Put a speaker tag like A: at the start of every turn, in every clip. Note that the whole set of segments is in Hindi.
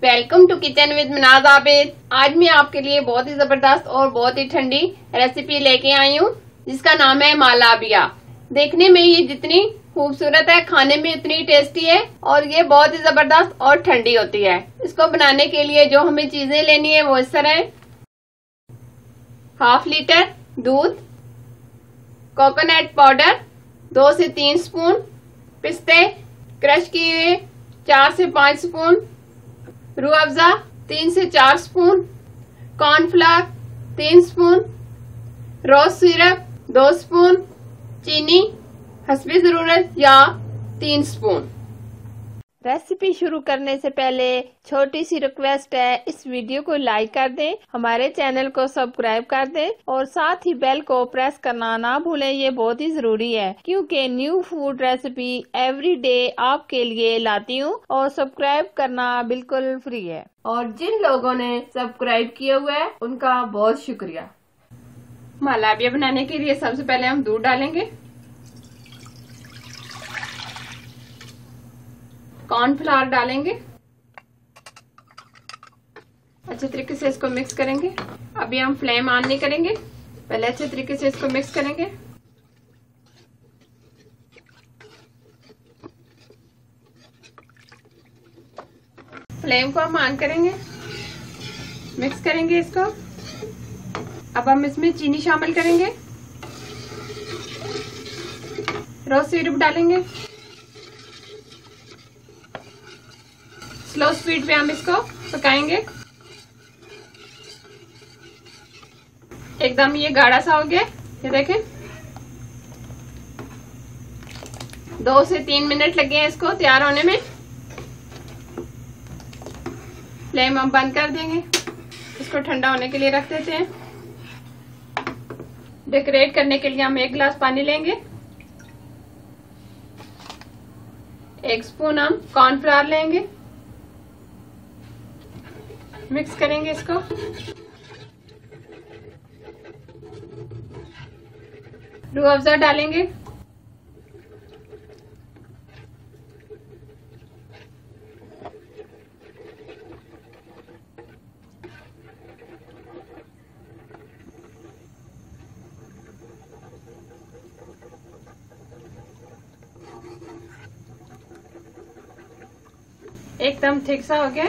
A: Welcome to kitchen with Manaj Abid. आज मैं आपके लिए बहुत ही जबरदस्त और बहुत ही ठंडी रेसिपी लेके आई हूँ जिसका नाम है मालाबिया। देखने में ये जितनी खूबसूरत है, खाने में उतनी टेस्टी है और ये बहुत ही जबरदस्त और ठंडी होती है। इसको बनाने के लिए जो हमें चीजें लेनी है वो इस तरह है। 1/2 लीटर दूध, कोकोनट पाउडर 2 से 3 स्पून, पिस्ते क्रश किए हुए 4 से 5 स्पून, रूह अफ़ज़ा 3 से 4 स्पून, कॉर्नफ्लावर 3 स्पून, रोज सिरप 2 स्पून, चीनी हस्बे जरूरत या 3 स्पून। रेसिपी शुरू करने से पहले छोटी सी रिक्वेस्ट है, इस वीडियो को लाइक कर दें, हमारे चैनल को सब्सक्राइब कर दें और साथ ही बेल को प्रेस करना ना भूलें। ये बहुत ही जरूरी है क्योंकि new food recipe every day आपके लिए लाती हूँ और सब्सक्राइब करना बिल्कुल फ्री है। और जिन लोगों ने सब्सक्राइब किया हुआ है उनका बहुत शुक्रिया। मालाबिया बनाने के लिए सबसे पहले हम दूध डालेंगे, कॉर्नफ्लावर डालेंगे, अच्छे तरीके से इसको मिक्स करेंगे। अभी हम फ्लेम ऑन नहीं करेंगे, पहले अच्छे तरीके से इसको मिक्स करेंगे। फ्लेम को हम ऑन करेंगे, मिक्स करेंगे इसको। अब हम इसमें चीनी शामिल करेंगे, रोज सिरप डालेंगे। स्लो स्पीड पे हम इसको पकाएंगे। एकदम ये गाढ़ा सा हो गया, ये देखें। 2 से 3 मिनट लगे हैं इसको तैयार होने में। फ्लेम हम बंद कर देंगे, इसको ठंडा होने के लिए रख देते हैं। डेकोरेट करने के लिए हम 1 गिलास पानी लेंगे, 1 स्पून हम कॉर्नफ्लावर लेंगे, मिक्स करेंगे इसको। रूह अफ़ज़ा डालेंगे, एकदम थिक सा हो गया।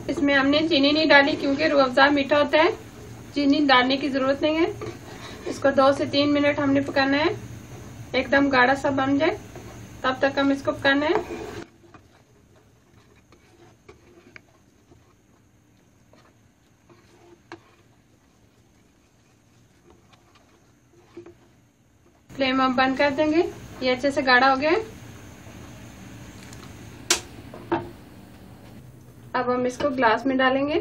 A: इसमें हमने चीनी नहीं डाली क्योंकि रूह अफ़ज़ा मीठा होता है, चीनी डालने की जरूरत नहीं है। इसको 2 से 3 मिनट हमने पकाना है, एकदम गाढ़ा सा बन जाए तब तक हम इसको पकाना है। फ्लेम हम बंद कर देंगे, ये अच्छे से गाढ़ा हो गया है। अब हम इसको ग्लास में डालेंगे।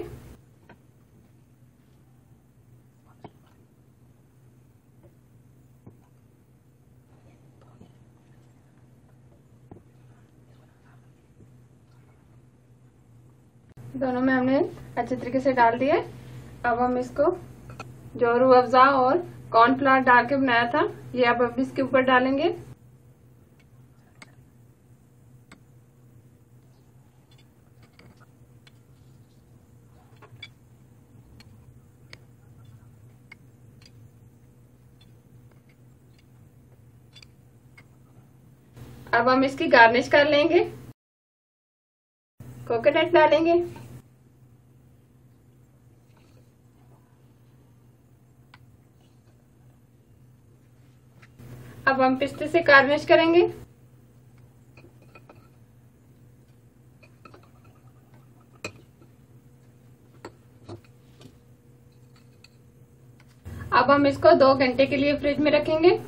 A: दोनों में हमने अच्छे तरीके से डाल दिया। अब हम इसको जो रूह अफ़ज़ा और कॉर्नफ्लावर डाल के बनाया था ये अब इसके ऊपर डालेंगे। अब हम इसकी गार्निश कर लेंगे, कोकोनट डालेंगे, अब हम पिस्ते से गार्निश करेंगे। अब हम इसको 2 घंटे के लिए फ्रिज में रखेंगे।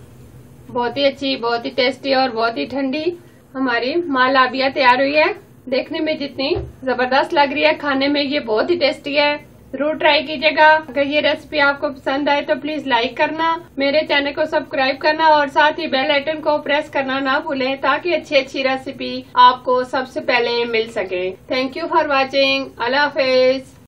A: बहुत ही अच्छी, बहुत ही टेस्टी और बहुत ही ठंडी हमारी मालाबिया तैयार हुई है। देखने में जितनी जबरदस्त लग रही है, खाने में ये बहुत ही टेस्टी है। जरूर ट्राई कीजिएगा। अगर ये रेसिपी आपको पसंद आए तो प्लीज लाइक करना, मेरे चैनल को सब्सक्राइब करना और साथ ही बेल आइकन को प्रेस करना ना भूलें ताकि अच्छी अच्छी रेसिपी आपको सबसे पहले मिल सके। Thank you for watching. Allah Hafiz.